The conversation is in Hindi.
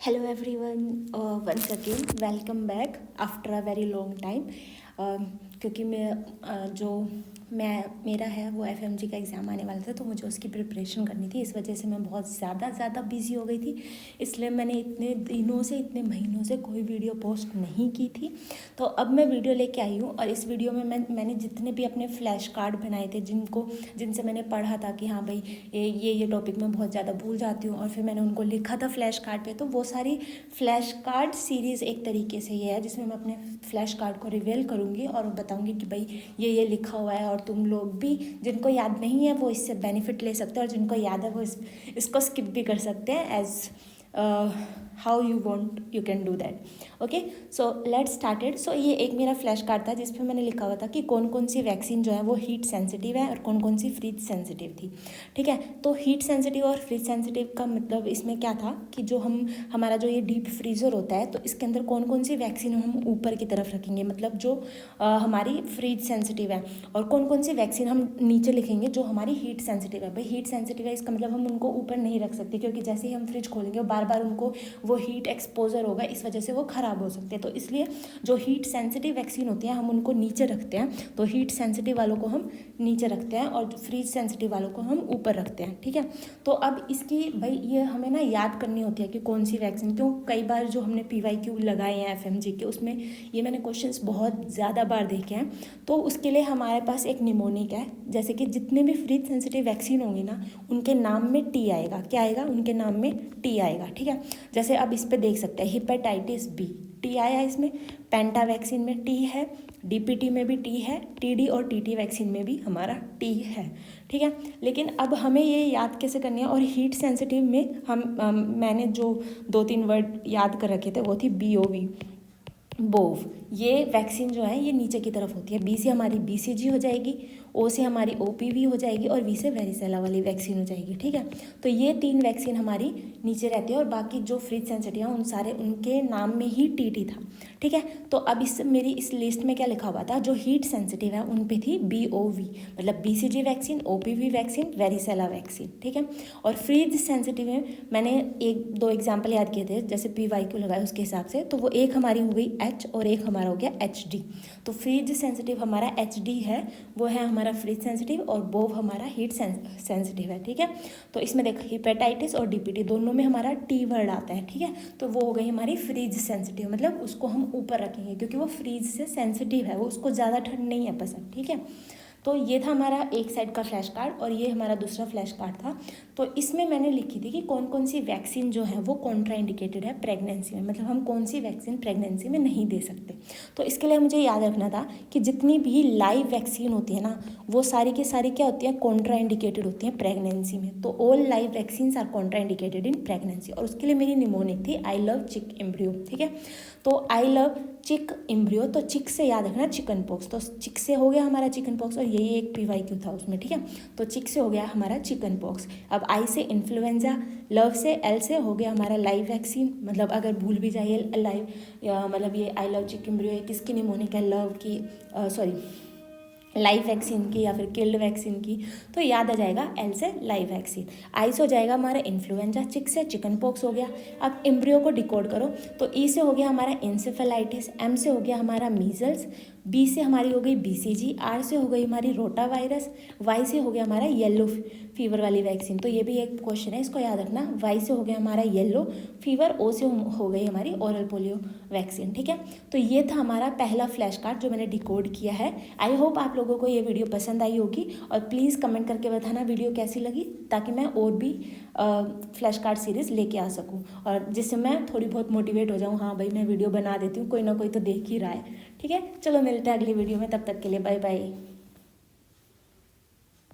Hello everyone, once again welcome back after a very long time. क्योंकि मेरा है वो एफएमजी का एग्ज़ाम आने वाला था, तो मुझे उसकी प्रिपरेशन करनी थी। इस वजह से मैं बहुत ज़्यादा बिज़ी हो गई थी, इसलिए मैंने इतने दिनों से इतने महीनों से कोई वीडियो पोस्ट नहीं की थी। तो अब मैं वीडियो लेके आई हूँ और इस वीडियो में मैंने जितने भी अपने फ्लैश कार्ड बनाए थे जिनसे मैंने पढ़ा था कि हाँ भाई ये टॉपिक मैं बहुत ज़्यादा भूल जाती हूँ, और फिर मैंने उनको लिखा था फ्लैश कार्ड पे। तो वो सारी फ्लैश कार्ड सीरीज़ एक तरीके से ये है जिसमें मैं अपने फ्लैश कार्ड को रिवील करूँगी और बताऊँगी कि भाई ये लिखा हुआ है, और तुम लोग भी जिनको याद नहीं है वो इससे बेनिफिट ले सकते हैं, और जिनको याद है वो इसको स्किप भी कर सकते हैं as how you want you can do that. Okay, so let's started. So ये एक मेरा फ्लैश कार्ड था जिस पे मैंने लिखा हुआ था कि कौन कौन सी वैक्सीन जो है वो हीट सेंसिटिव है और कौन कौन सी फ्रीज सेंसिटिव थी। ठीक है, तो हीट सेंसिटिव और फ्रीज सेंसिटिव का मतलब इसमें क्या था कि जो हमारा जो ये डीप फ्रीज़र होता है, तो इसके अंदर कौन कौन सी वैक्सीन हम ऊपर की तरफ रखेंगे, मतलब जो हमारी फ्रीज सेंसिटिव है, और कौन कौन सी वैक्सीन हम नीचे लिखेंगे जो हमारी हीट सेंसिटिव है। भाई हीट सेंसिटिव है इसका मतलब हम उनको ऊपर नहीं रख सकते, क्योंकि जैसे ही हम फ्रिज खोलेंगे बार बार उनको वो हीट एक्सपोजर होगा, इस वजह से वो ख़राब हो सकते हैं। तो इसलिए जो हीट सेंसिटिव वैक्सीन होती है हम उनको नीचे रखते हैं, तो हीट सेंसिटिव वालों को हम नीचे रखते हैं और फ्रीज सेंसिटिव वालों को हम ऊपर रखते हैं। ठीक है, तो अब इसकी भाई ये हमें ना याद करनी होती है कि कौन सी वैक्सीन क्यों। कई बार जो हमने PYQ लगाए हैं FMG के, उसमें ये मैंने क्वेश्चंस बहुत ज़्यादा बार देखे हैं। तो उसके लिए हमारे पास एक निमोनिक है, जैसे कि जितने भी फ्रीज सेंसिटिव वैक्सीन होंगी ना उनके नाम में टी आएगा। क्या आएगा? उनके नाम में टी आएगा। ठीक है, जैसे अब इस पर देख सकते हैं हेपेटाइटिस बी टी आया इसमें, पेंटा वैक्सीन में टी है, DPT में भी टी है, TD और TT वैक्सीन में भी हमारा टी है। ठीक है, लेकिन अब हमें ये याद कैसे करनी है, और हीट सेंसिटिव में मैंने जो 2-3 वर्ड याद कर रखे थे वो थी BOV, बोव। ये वैक्सीन जो है ये नीचे की तरफ होती है। B से हमारी BCG हो जाएगी, O से हमारी OPV हो जाएगी, और V से वेरिसेला वाली वैक्सीन हो जाएगी। ठीक है, तो ये 3 वैक्सीन हमारी नीचे रहती है, और बाकी जो फ्रीज सेंसिटिव है उनके नाम में ही TT था। ठीक है, तो अब मेरी इस लिस्ट में क्या लिखा हुआ था, जो हीट सेंसिटिव है उन पे थी BOV, मतलब BCG vaccine, OPV vaccine, varicella vaccine. ठीक है, और फ्रीज सेंसिटिव में मैंने 1-2 एग्जाम्पल याद किए थे, जैसे PYQ लगाए उसके हिसाब से, तो वो एक हमारी हो गई H और एक हमारा हो गया HD। तो फ्रीज सेंसिटिव हमारा HD है, वो है हमारा फ्रीज सेंसिटिव, और बोव हमारा हीट सेंसिटिव है। ठीक है, तो इसमें देखो हेपेटाइटिस और DPT दोनों में हमारा T वर्ड आता है। ठीक है, तो वो हो गई हमारी फ्रीज सेंसिटिव, मतलब उसको हम ऊपर रखेंगे क्योंकि वो फ्रीज से सेंसिटिव है, वो उसको ज़्यादा ठंड नहीं है पसंद। ठीक है, तो ये था हमारा एक साइड का फ्लैश कार्ड, और ये हमारा दूसरा फ्लैश कार्ड था। तो इसमें मैंने लिखी थी कि कौन कौन सी वैक्सीन जो है वो कॉन्ट्राइंडिकेटेड है प्रेगनेंसी में, मतलब हम कौन सी वैक्सीन प्रेगनेंसी में नहीं दे सकते। तो इसके लिए मुझे याद रखना था कि जितनी भी लाइव वैक्सीन होती है ना वो सारी की सारी क्या होती है, कॉन्ट्राइंडिकेटेड होती हैं प्रेगनेंसी में। तो all live vaccines are contraindicated in pregnancy, और उसके लिए मेरी निमोनिक थी आई लव चिक एम्ब्रियो। ठीक है, तो आई लव चिक एम्ब्रियो, तो चिक से याद रखना चिकन पॉक्स, तो चिक से हो गया हमारा चिकन पॉक्स, और यही एक PYQ था उसमें। ठीक है, तो चिक से हो गया हमारा चिकन पॉक्स। अब आई से इन्फ्लुएंजा, लव से L से हो गया हमारा लाइव वैक्सीन, मतलब अगर भूल भी जाइए लाइव, मतलब ये आई लव चिक एम्ब्रियो ये किसकी निमोनिक है, लव की, सॉरी लाइव वैक्सीन की या फिर किल्ड वैक्सीन की, तो याद आ जाएगा L से लाइव वैक्सीन। आई से हो जाएगा हमारा इन्फ्लुएंजा, चिक से चिकन पॉक्स हो गया। अब एम्ब्रियो को डिकोड करो, तो E से हो गया हमारा इंसेफेलाइटिस, M से हो गया हमारा मीजल्स, B से हमारी हो गई BCG, R से हो गई हमारी रोटा वायरस, Y से हो गया हमारा येलो फीवर वाली वैक्सीन। तो ये भी एक क्वेश्चन है, इसको याद रखना। Y से हो गया हमारा येलो फीवर, O से हो गई हमारी ओरल पोलियो वैक्सीन। ठीक है, तो ये था हमारा पहला फ्लैश कार्ड जो मैंने डिकोड किया है। आई होप आप लोगों को ये वीडियो पसंद आई होगी, और प्लीज़ कमेंट करके बताना वीडियो कैसी लगी, ताकि मैं और भी फ्लैश कार्ड सीरीज़ लेके आ सकूँ, और जिससे मैं थोड़ी बहुत मोटिवेट हो जाऊँ, हाँ भाई मैं वीडियो बना देती हूँ, कोई ना कोई तो देख ही रहा है। ठीक है, चलो मिलते हैं अगली वीडियो में, तब तक के लिए बाय बाय।